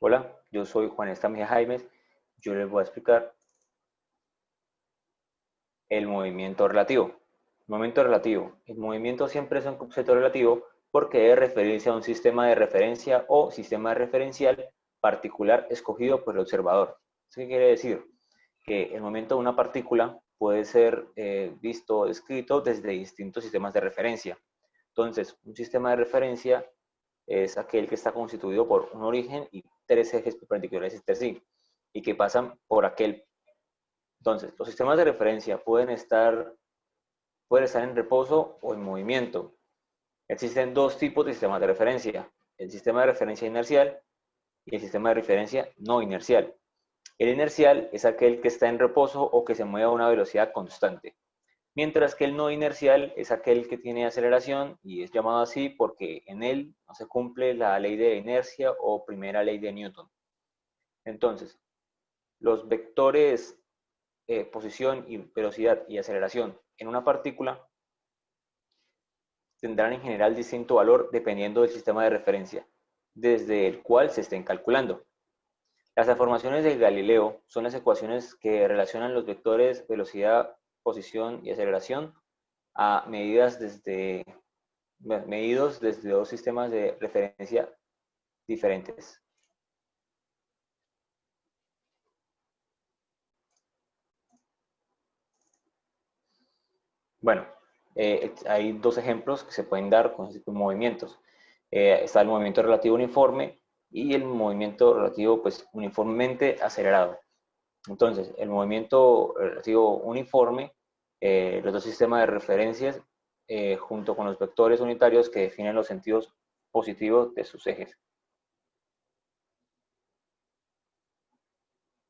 Hola, yo soy Juan Estamija Jaimes. Yo les voy a explicar el movimiento relativo. Movimiento relativo. El movimiento siempre es un concepto relativo porque debe referirse a un sistema de referencia o sistema referencial particular escogido por el observador. ¿Eso qué quiere decir? Que el movimiento de una partícula puede ser visto o descrito desde distintos sistemas de referencia. Entonces, un sistema de referencia es aquel que está constituido por un origen y tres ejes perpendiculares entre sí y que pasan por aquel. Entonces, los sistemas de referencia pueden estar en reposo o en movimiento. Existen dos tipos de sistemas de referencia, el sistema de referencia inercial y el sistema de referencia no inercial. El inercial es aquel que está en reposo o que se mueve a una velocidad constante, mientras que el no inercial es aquel que tiene aceleración y es llamado así porque en él no se cumple la ley de inercia o primera ley de Newton. Entonces, los vectores posición y velocidad y aceleración en una partícula tendrán en general distinto valor dependiendo del sistema de referencia desde el cual se estén calculando. Las transformaciones de Galileo son las ecuaciones que relacionan los vectores velocidad, posición y aceleración a medidos desde dos sistemas de referencia diferentes. Bueno, hay dos ejemplos que se pueden dar con estos movimientos. Está el movimiento relativo uniforme y el movimiento relativo pues, uniformemente acelerado. Entonces, el movimiento relativo uniforme, los dos sistemas de referencias, junto con los vectores unitarios que definen los sentidos positivos de sus ejes.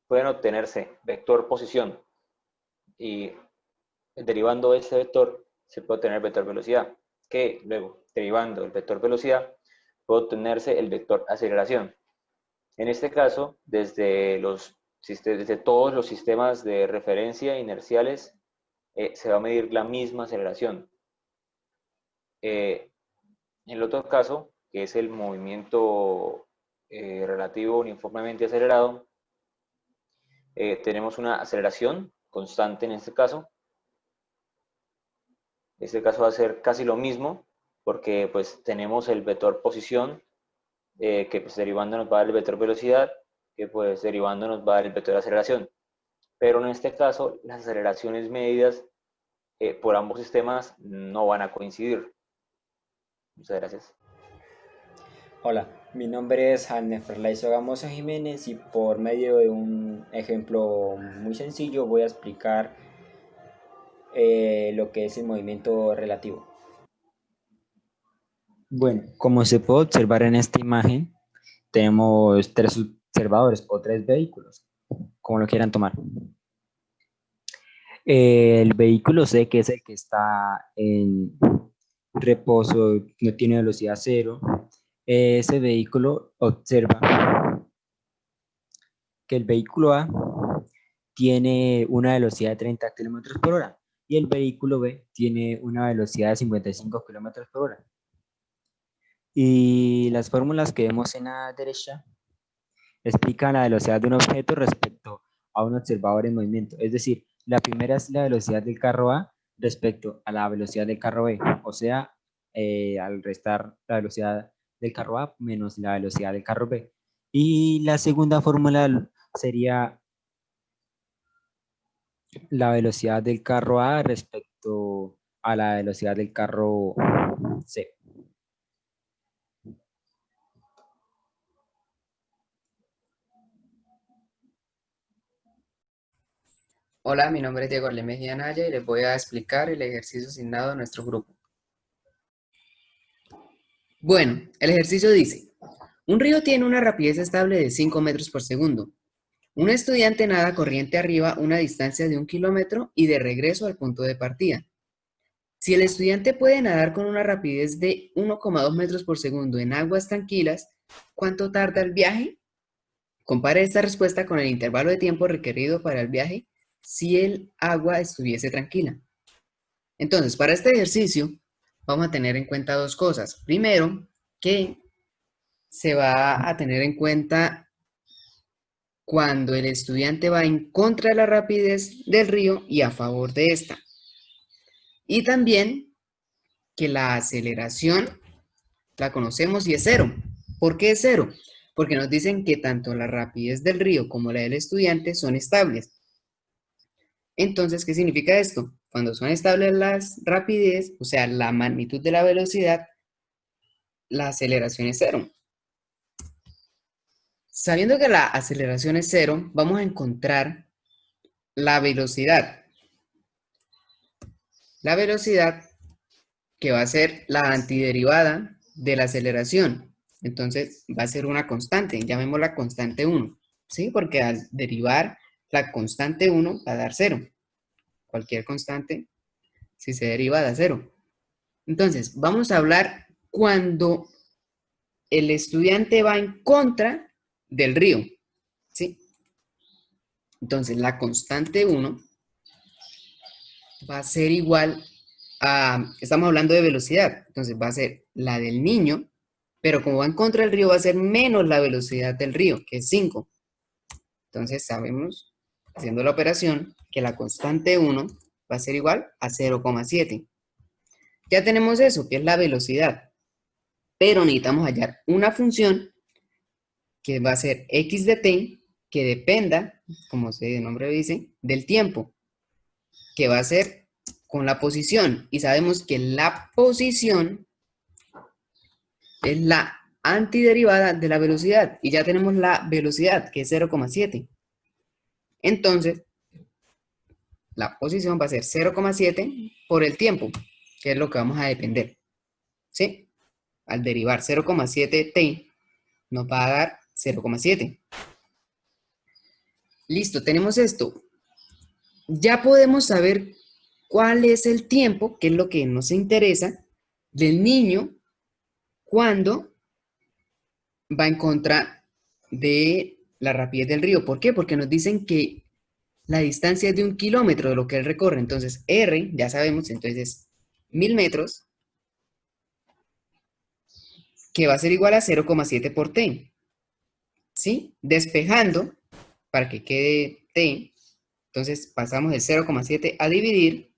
Pueden obtenerse vector posición y derivando de ese vector se puede obtener el vector velocidad, que luego, derivando el vector velocidad, puede obtenerse el vector aceleración. En este caso, desde todos los sistemas de referencia inerciales, se va a medir la misma aceleración. En el otro caso, que es el movimiento relativo uniformemente acelerado, tenemos una aceleración constante en este caso. Este caso va a ser casi lo mismo, porque pues tenemos el vector posición, que pues derivando nos va a dar el vector velocidad, que pues derivando nos va a dar el vector aceleración. Pero en este caso, las aceleraciones medidas por ambos sistemas no van a coincidir. Muchas gracias. Hola, mi nombre es Hannes Ferlaizo Gamoso Jiménez y por medio de un ejemplo muy sencillo voy a explicar lo que es el movimiento relativo. Bueno, como se puede observar en esta imagen, tenemos tres observadores o tres vehículos, como lo quieran tomar. El vehículo C, que es el que está en reposo, no tiene velocidad cero. Ese vehículo observa que el vehículo A tiene una velocidad de 30 kilómetros por hora y el vehículo B tiene una velocidad de 55 kilómetros por hora. Y las fórmulas que vemos en la derecha explican la velocidad de un objeto respecto a un observador en movimiento. Es decir, la primera es la velocidad del carro A respecto a la velocidad del carro B, o sea, al restar la velocidad del carro A menos la velocidad del carro B. Y la segunda fórmula sería la velocidad del carro A respecto a la velocidad del carro C. Hola, mi nombre es Diego Arle Mejía Naya y les voy a explicar el ejercicio asignado a nuestro grupo. Bueno, el ejercicio dice, un río tiene una rapidez estable de 5 metros por segundo. Un estudiante nada corriente arriba una distancia de 1 kilómetro y de regreso al punto de partida. Si el estudiante puede nadar con una rapidez de 1,2 metros por segundo en aguas tranquilas, ¿cuánto tarda el viaje? Compare esta respuesta con el intervalo de tiempo requerido para el viaje si el agua estuviese tranquila. Entonces, para este ejercicio vamos a tener en cuenta dos cosas. Primero, que se va a tener en cuenta cuando el estudiante va en contra de la rapidez del río y a favor de esta. Y también que la aceleración la conocemos y es cero. ¿Por qué es cero? Porque nos dicen que tanto la rapidez del río como la del estudiante son estables. Entonces, ¿qué significa esto? Cuando son estables las rapidez, o sea, la magnitud de la velocidad, la aceleración es cero. Sabiendo que la aceleración es cero, vamos a encontrar la velocidad. La velocidad que va a ser la antiderivada de la aceleración. Entonces va a ser una constante, llamémosla constante 1, ¿sí? Porque al derivar la constante 1 va a dar 0. Cualquier constante, si se deriva, da 0. Entonces, vamos a hablar cuando el estudiante va en contra del río, ¿sí? Entonces, la constante 1 va a ser igual a, estamos hablando de velocidad, entonces va a ser la del niño, pero como va en contra del río va a ser menos la velocidad del río, que es 5. Entonces sabemos, haciendo la operación, que la constante 1 va a ser igual a 0,7. Ya tenemos eso, que es la velocidad, pero necesitamos hallar una función que va a ser x de t, que dependa, como el nombre dice, del tiempo, que va a ser con la posición. Y sabemos que la posición es la antiderivada de la velocidad. Y ya tenemos la velocidad, que es 0,7. Entonces, la posición va a ser 0,7 por el tiempo, que es lo que vamos a depender. ¿Sí? Al derivar 0,7t, nos va a dar 0,7. Listo, tenemos esto. Ya podemos saber cuál es el tiempo, que es lo que nos interesa, del niño cuando va en contra de la rapidez del río. ¿Por qué? Porque nos dicen que la distancia es de 1 kilómetro de lo que él recorre. Entonces, R, ya sabemos, entonces es 1000 metros, que va a ser igual a 0,7 por t. ¿Sí? Despejando, para que quede t, entonces pasamos el 0,7 a dividir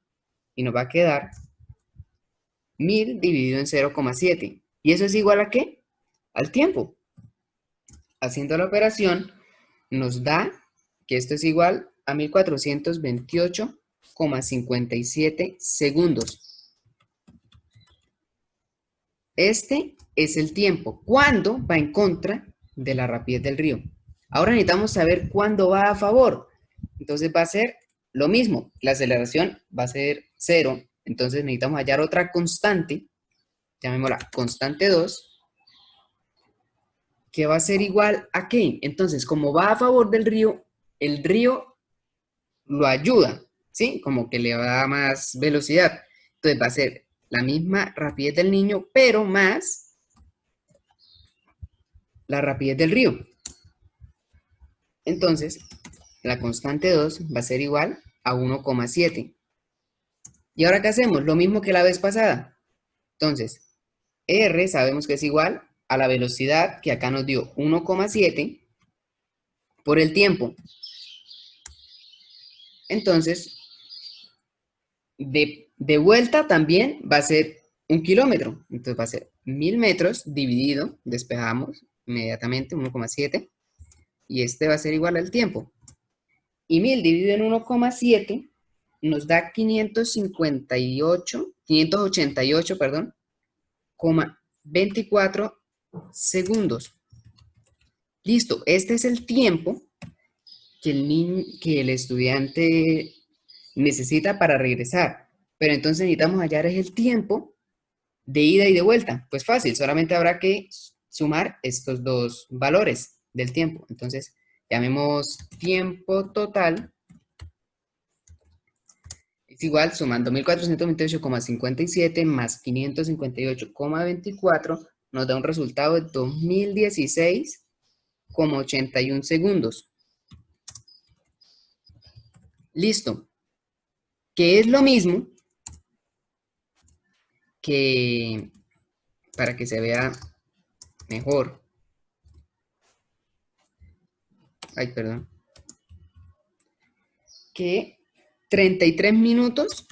y nos va a quedar 1000 dividido en 0,7. ¿Y eso es igual a qué? Al tiempo. Haciendo la operación, nos da que esto es igual a 1428,57 segundos. Este es el tiempo cuando va en contra de la rapidez del río. Ahora necesitamos saber cuándo va a favor. Entonces va a ser lo mismo. La aceleración va a ser 0. Entonces necesitamos hallar otra constante, llamémosla constante 2, que va a ser igual a ¿qué? Entonces, como va a favor del río, el río lo ayuda, ¿sí? Como que le va a dar más velocidad. Entonces va a ser la misma rapidez del niño, pero más la rapidez del río. Entonces, la constante 2 va a ser igual a 1,7. ¿Y ahora qué hacemos? Lo mismo que la vez pasada. Entonces, R sabemos que es igual a la velocidad, que acá nos dio 1,7, por el tiempo. Entonces, de vuelta también va a ser 1 kilómetro. Entonces va a ser 1000 metros dividido, despejamos inmediatamente 1,7. Y este va a ser igual al tiempo. Y 1000 dividido en 1,7 nos da 588, perdón, 24 segundos. Listo, este es el tiempo que el estudiante necesita para regresar. Pero entonces necesitamos hallar el tiempo de ida y de vuelta. Pues fácil, solamente habrá que sumar estos dos valores del tiempo. Entonces, llamemos tiempo total. Es igual, sumando 1428,57 más 558,24, nos da un resultado de 2016,81 segundos. Listo. Que es lo mismo que, para que se vea mejor, ay, perdón, que 33 minutos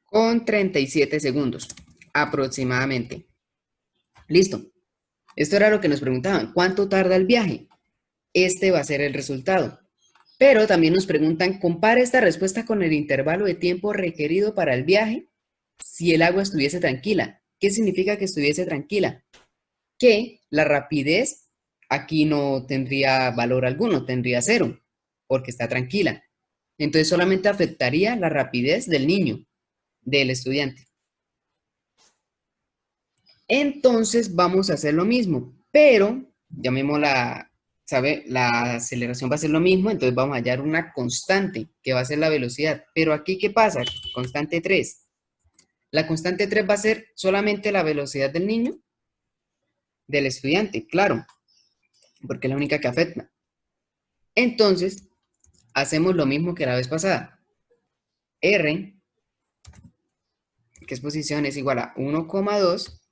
con 37 segundos, aproximadamente. Listo. Esto era lo que nos preguntaban. ¿Cuánto tarda el viaje? Este va a ser el resultado. Pero también nos preguntan, compara esta respuesta con el intervalo de tiempo requerido para el viaje si el agua estuviese tranquila. ¿Qué significa que estuviese tranquila? Que la rapidez aquí no tendría valor alguno, tendría 0, porque está tranquila. Entonces solamente afectaría la rapidez del niño, del estudiante. Entonces vamos a hacer lo mismo, pero llamémosla, ¿sabe? La aceleración va a ser lo mismo, entonces vamos a hallar una constante que va a ser la velocidad. Pero aquí, ¿qué pasa? Constante 3. La constante 3 va a ser solamente la velocidad del niño, del estudiante, claro, porque es la única que afecta. Entonces, hacemos lo mismo que la vez pasada. R, que es posición, es igual a 1,2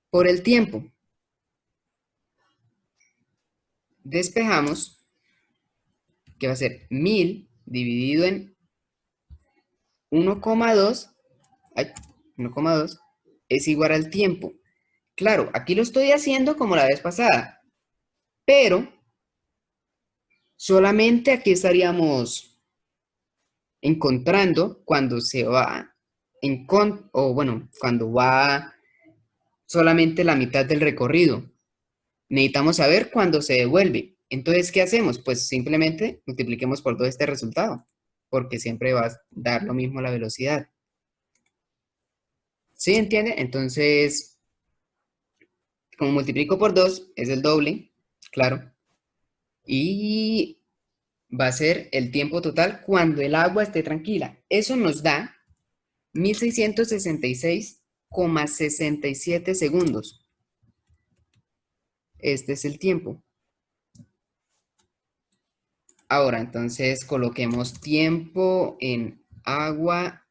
por el tiempo. Despejamos, que va a ser 1000 dividido en 1,2, 1,2 es igual al tiempo. Claro, aquí lo estoy haciendo como la vez pasada, pero solamente aquí estaríamos encontrando cuando se va cuando va solamente la mitad del recorrido. Necesitamos saber cuándo se devuelve. Entonces, ¿qué hacemos? Pues simplemente multipliquemos por 2 este resultado, porque siempre va a dar lo mismo la velocidad. ¿Sí entiende? Entonces, como multiplico por 2, es el doble, claro. Y va a ser el tiempo total cuando el agua esté tranquila. Eso nos da 1666,67 segundos. Este es el tiempo. Ahora, entonces, coloquemos tiempo en agua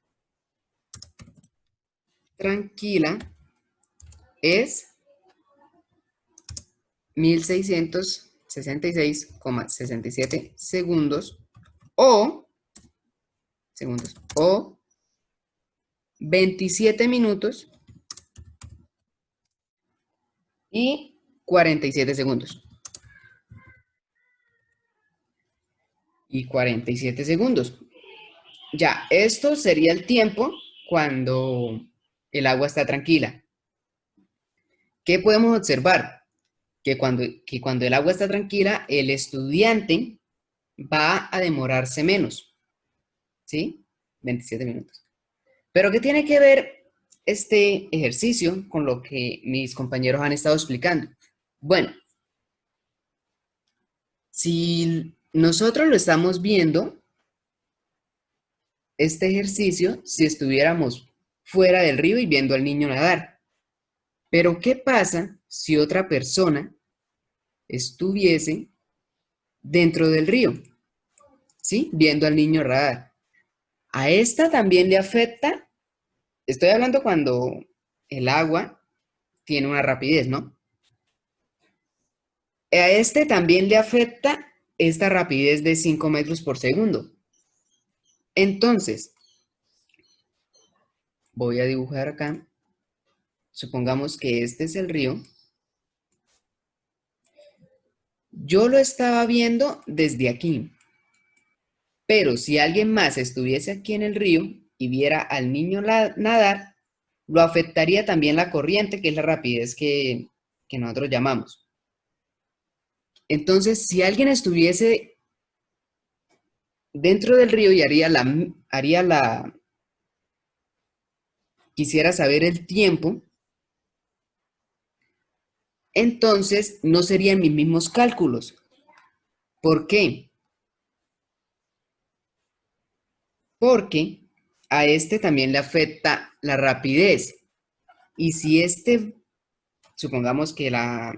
tranquila. Es 1666,67 segundos o 27 minutos y 47 segundos. Y 47 segundos. Ya, esto sería el tiempo cuando el agua está tranquila. ¿Qué podemos observar? Que cuando el agua está tranquila, el estudiante va a demorarse menos. ¿Sí? 27 minutos. Pero ¿qué tiene que ver este ejercicio con lo que mis compañeros han estado explicando? Bueno, si nosotros lo estamos viendo, este ejercicio, si estuviéramos fuera del río y viendo al niño nadar. Pero ¿qué pasa si otra persona estuviese dentro del río? ¿Sí? Viendo al niño nadar. A esta también le afecta, estoy hablando cuando el agua tiene una rapidez, ¿no? A este también le afecta esta rapidez de 5 metros por segundo. Entonces, voy a dibujar acá. Supongamos que este es el río. Yo lo estaba viendo desde aquí. Pero si alguien más estuviese aquí en el río y viera al niño nadar, lo afectaría también la corriente, que es la rapidez que nosotros llamamos. Entonces, si alguien estuviese dentro del río y quisiera saber el tiempo, entonces no serían mis mismos cálculos. ¿Por qué? Porque a este también le afecta la rapidez. Y si supongamos que la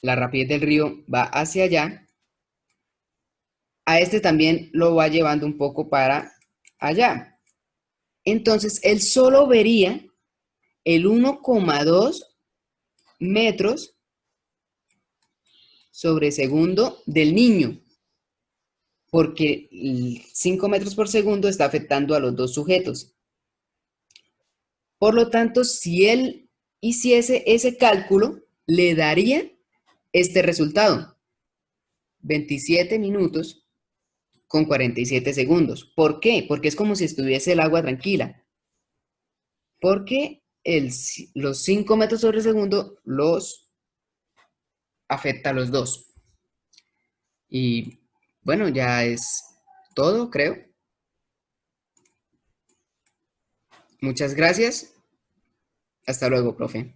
rapidez del río va hacia allá, a este también lo va llevando un poco para allá. Entonces, él solo vería el 1,2 metros sobre segundo del niño, porque 5 metros por segundo está afectando a los dos sujetos. Por lo tanto, si él hiciese ese cálculo, le daría este resultado: 27 minutos con 47 segundos. ¿Por qué? Porque es como si estuviese el agua tranquila. Porque los 5 metros sobre segundo los afecta a los dos. Y bueno, ya es todo, creo. Muchas gracias. Hasta luego, profe.